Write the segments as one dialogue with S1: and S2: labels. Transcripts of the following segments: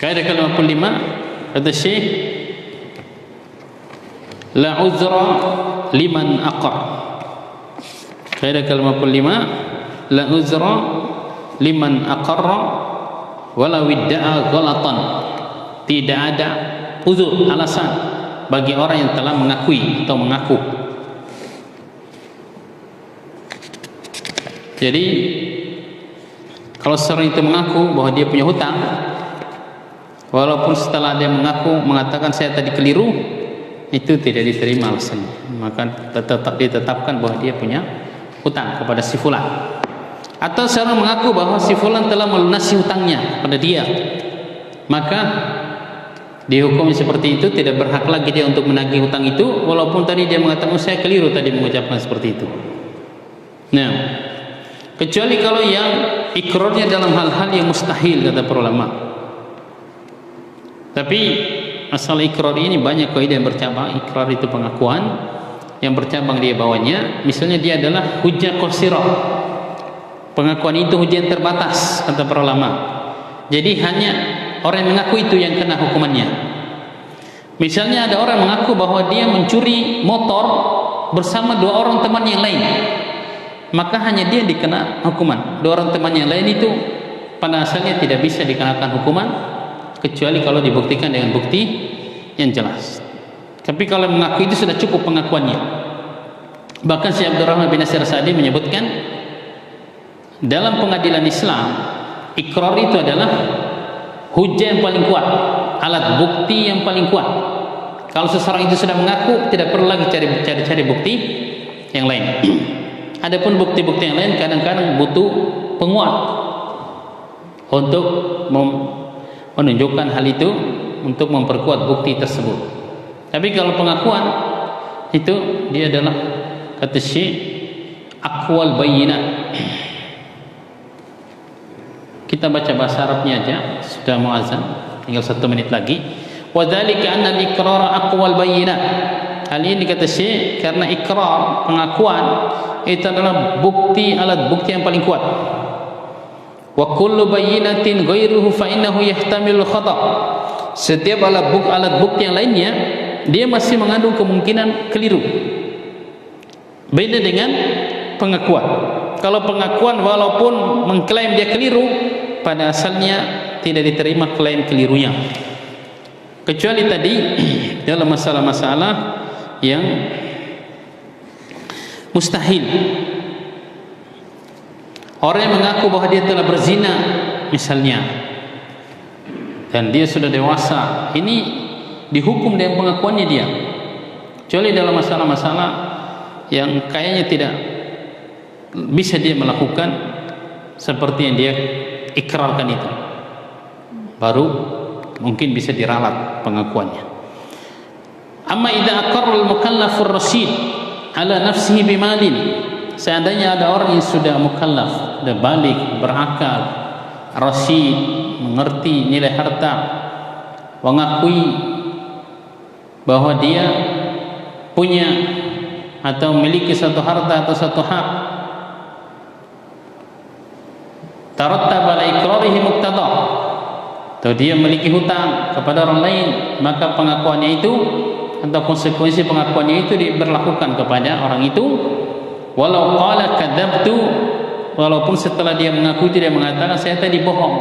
S1: Kaidah ke-55 kata Syekh, la uzra liman aqar. Kaidah ke-55, la uzra liman aqarra wala widda'a ghalatan. Tidak ada uzur, alasan bagi orang yang telah mengakui atau mengaku. Jadi kalau seorang itu mengaku bahwa dia punya hutang, walaupun setelah dia mengaku mengatakan saya tadi keliru, itu tidak diterima alasannya, maka tetap ditetapkan bahwa dia punya hutang kepada si fulan. Atau seorang mengaku bahwa si fulan telah melunasi hutangnya pada dia, maka dihukum seperti itu, tidak berhak lagi dia untuk menagih hutang itu, walaupun tadi dia mengatakan saya keliru tadi mengucapkan seperti itu. Nah, kecuali kalau yang ikrarnya dalam hal-hal yang mustahil, kata para ulama. Tapi asal ikrar ini banyak kaidah yang bercabang. Ikrar itu pengakuan yang bercabang, dia bawanya. Misalnya dia adalah hujjah qasirah, pengakuan itu hujjah yang terbatas, kata para ulama. Jadi hanya orang yang mengaku itu yang kena hukumannya. Misalnya ada orang mengaku bahwa dia mencuri motor bersama dua orang teman yang lain, maka hanya dia dikena hukuman. Dua orang teman yang lain itu pada asalnya tidak bisa dikenakan hukuman, kecuali kalau dibuktikan dengan bukti yang jelas. Tapi kalau mengaku itu sudah cukup pengakuannya. Bahkan Syekh Abdurrahman bin Nasir Sa'di menyebutkan dalam pengadilan Islam, ikrar itu adalah hujjah yang paling kuat, alat bukti yang paling kuat. Kalau seseorang itu sudah mengaku, tidak perlu lagi cari bukti yang lain. Adapun bukti-bukti yang lain kadang-kadang butuh penguat untuk menunjukkan hal itu, untuk memperkuat bukti tersebut. Tapi kalau pengakuan itu dia adalah, kata Syekh, aqwal bayyinat. Kita baca bahasa Arabnya aja, sudah mau azan, tinggal 1 menit lagi. Wa dzalika anna al-iqrara aqwal bayyinat. Hal ini kata Syekh karena ikrar, pengakuan itu adalah bukti, alat bukti yang paling kuat. Wa kullu bayyinatin ghairuhu fa innahu yahtamilu khata'. Setiap alat bukti yang lainnya dia masih mengandung kemungkinan keliru. Beda dengan pengakuan. Kalau pengakuan walaupun mengklaim dia keliru, pada asalnya tidak diterima klaim kelirunya. Kecuali tadi dalam masalah-masalah yang mustahil. Orang yang mengaku bahwa dia telah berzina misalnya, dan dia sudah dewasa, ini dihukum dengan pengakuannya dia. Kecuali dalam masalah-masalah yang kayaknya tidak bisa dia melakukan seperti yang dia ikrarkan itu, baru mungkin bisa diralat pengakuannya. Amma idza aqarra al-mukallaf ar-rasyid ala nafsihi bimalin, seandainya ada orang yang sudah mukallaf, sudah balik, berakal, rasyid, mengerti nilai harta, mengakui bahwa dia punya atau memiliki satu harta atau satu hak, tarattaba ala iqrarihi muqtada, atau dia memiliki hutang kepada orang lain, maka pengakuannya itu atau konsekuensi pengakuannya itu diberlakukan kepada orang itu. Walau qala kadzabtu, walaupun setelah dia mengaku tidak mengatakan saya tadi bohong,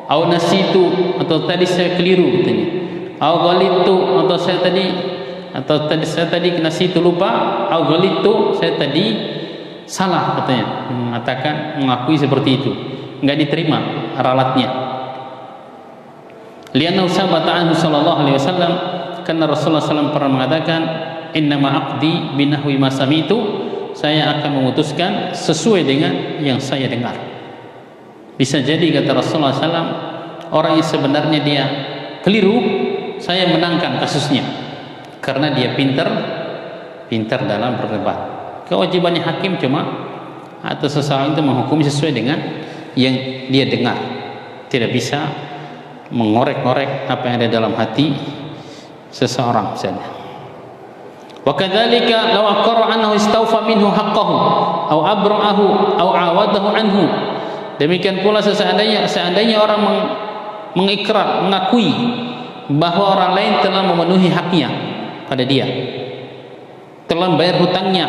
S1: au nasitu, atau tadi saya keliru katanya, au ghalitu, atau saya tadi nasitu lupa, au ghalitu, saya tadi salah katanya, mengatakan, mengakui seperti itu, enggak diterima ralatnya. Lianna sabata anhu sallallahu alaihi wasallam, karena Rasulullah SAW pernah mengatakan, innama aqdi binahwi ma sami'tu, saya akan memutuskan sesuai dengan yang saya dengar. Bisa jadi kata Rasulullah SAW, orang yang sebenarnya dia keliru, saya menangkan kasusnya karena dia pintar dalam berdebat. Kewajibannya hakim cuma atau seseorang itu menghukumi sesuai dengan yang dia dengar, tidak bisa mengorek-ngorek apa yang ada dalam hati seseorang misalnya. Wa kadzalika law aqarra annahu istawfa minhu haqqahu aw abra'ahu aw awadahu anhu. Demikian pula seandainya orang mengikrar, mengakui bahwa orang lain telah memenuhi haknya pada dia, telah membayar hutangnya,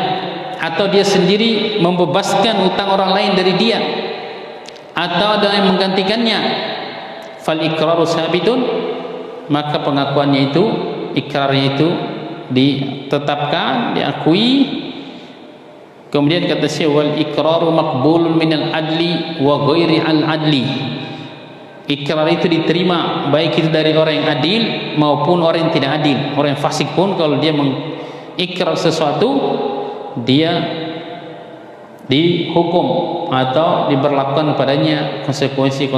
S1: atau dia sendiri membebaskan hutang orang lain dari dia, atau ada yang menggantikannya, fal iqraru sabitun, maka pengakuannya itu, ikrarnya itu ditetapkan, diakui. Kemudian kata Syekh, wal iqraru maqbulun minal adli wa ghairi al adli. Ikrar itu diterima baik itu dari orang yang adil maupun orang yang tidak adil. Orang yang fasik pun kalau dia mengikrar sesuatu, dia dihukum atau diberlakukan padanya konsekuensi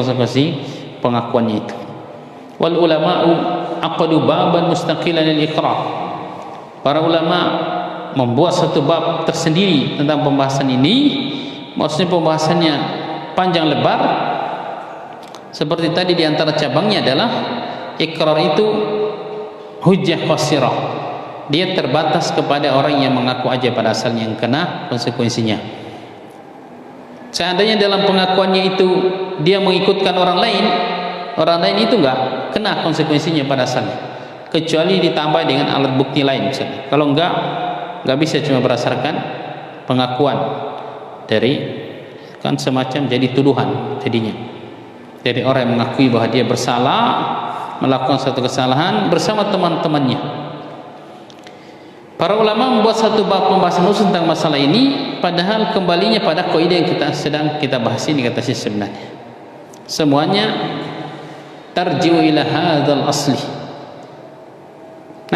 S1: pengakuannya itu. Wal ulama'u aqadu baban mustaqilan lil iqrar. Para ulama membuat satu bab tersendiri tentang pembahasan ini. Maksudnya pembahasannya panjang lebar. Seperti tadi, di antara cabangnya adalah ikrar itu hujjah qasirah. Dia terbatas kepada orang yang mengaku aja pada asalnya, yang kena konsekuensinya. Seandainya dalam pengakuannya itu dia mengikutkan orang lain itu enggak kena konsekuensinya pada asalnya, kecuali ditambah dengan alat bukti lain misalnya. Kalau enggak bisa cuma berdasarkan pengakuan dari, kan semacam jadi tuduhan jadinya. Dari orang yang mengakui bahwa dia bersalah, melakukan satu kesalahan bersama teman-temannya. Para ulama membuat satu bab pembahasan khusus tentang masalah ini, padahal kembalinya pada kaidah yang sedang kita bahas ini, kata Syekh. Sebenarnya semuanya tarji'u ila hadzal asli.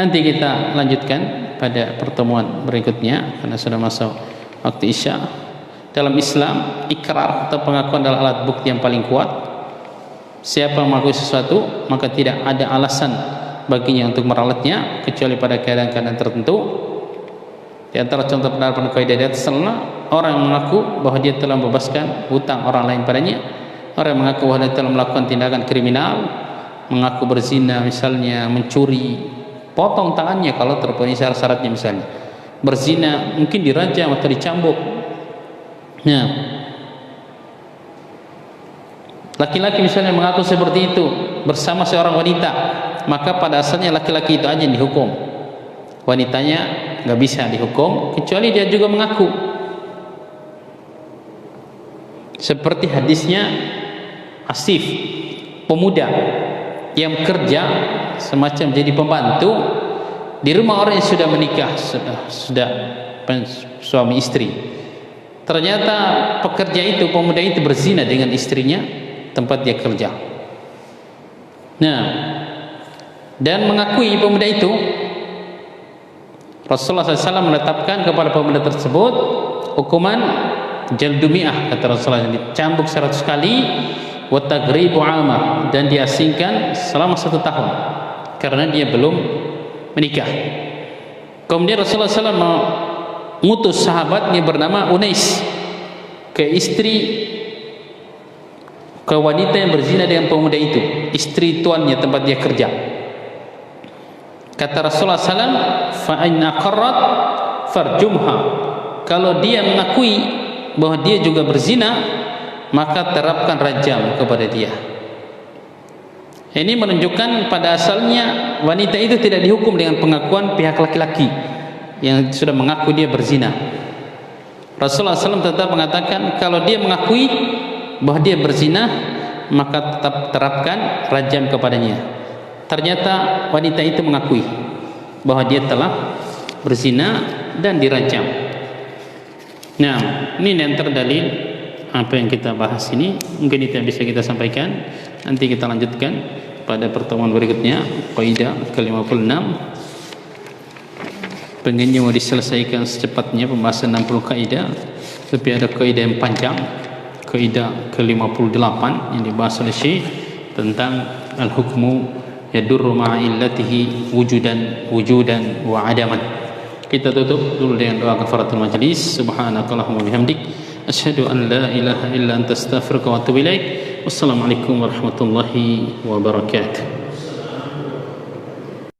S1: Nanti kita lanjutkan pada pertemuan berikutnya karena sudah masuk waktu Isya. Dalam Islam, ikrar atau pengakuan adalah alat bukti yang paling kuat. Siapa yang mengakui sesuatu, maka tidak ada alasan baginya untuk meralatnya kecuali pada keadaan-keadaan tertentu. Di antara contoh penerapan kaidah di atas adalah orang yang mengaku bahwa dia telah membebaskan hutang orang lain padanya, orang yang mengaku bahwa dia telah melakukan tindakan kriminal, mengaku berzina misalnya, mencuri, potong tangannya kalau terpenuhi syarat-syaratnya misalnya. Berzina mungkin dirajam atau dicambuk. Nah, laki-laki misalnya mengaku seperti itu bersama seorang wanita, maka pada asalnya laki-laki itu aja yang dihukum, wanitanya nggak bisa dihukum kecuali dia juga mengaku. Seperti hadisnya Asif, pemuda yang kerja semacam jadi pembantu di rumah orang yang sudah menikah, sudah suami istri. Ternyata pekerja itu, pemuda itu berzina dengan istrinya tempat dia kerja. Nah, dan mengakui pemuda itu, Rasulullah SAW menetapkan kepada pemuda tersebut hukuman jaldumi'ah, kata Rasulullah, dicambuk 100 kali, wa taghribu 'amah, dan diasingkan selama 1 tahun karena dia belum menikah. Kemudian Rasulullah SAW mengutus sahabatnya bernama Unais ke wanita yang berzina dengan pemuda itu, istri tuannya tempat dia kerja. Kata Rasulullah SAW, fa in aqarrat farjumha, kalau dia mengakui bahwa dia juga berzina, maka terapkan rajam kepada dia. Ini menunjukkan pada asalnya wanita itu tidak dihukum dengan pengakuan pihak laki-laki yang sudah mengaku dia berzina. Rasulullah SAW tetap mengatakan kalau dia mengakui bahwa dia berzina, maka tetap terapkan rajam kepadanya. Ternyata wanita itu mengakui bahwa dia telah berzina dan dirajam. Nah, ini antara dalil apa yang kita bahas ini. Mungkin itu yang bisa kita sampaikan. Nanti kita lanjutkan pada pertemuan berikutnya, kaidah ke-56. Pengennya mau diselesaikan secepatnya pembahasan 60 kaidah, tapi ada kaidah yang panjang, kaidah ke-58 yang dibahas oleh Syekh tentang al-hukmu yadurru ma'a illatihi wujudan wa adaman. Kita tutup dulu dengan doa kafaratul majlis. Subhanakallahumma bihamdik, asyhadu an la ilaha illa anta astaghfiruka wa atubu ilaik. Wassalamualaikum warahmatullahi wabarakatuh.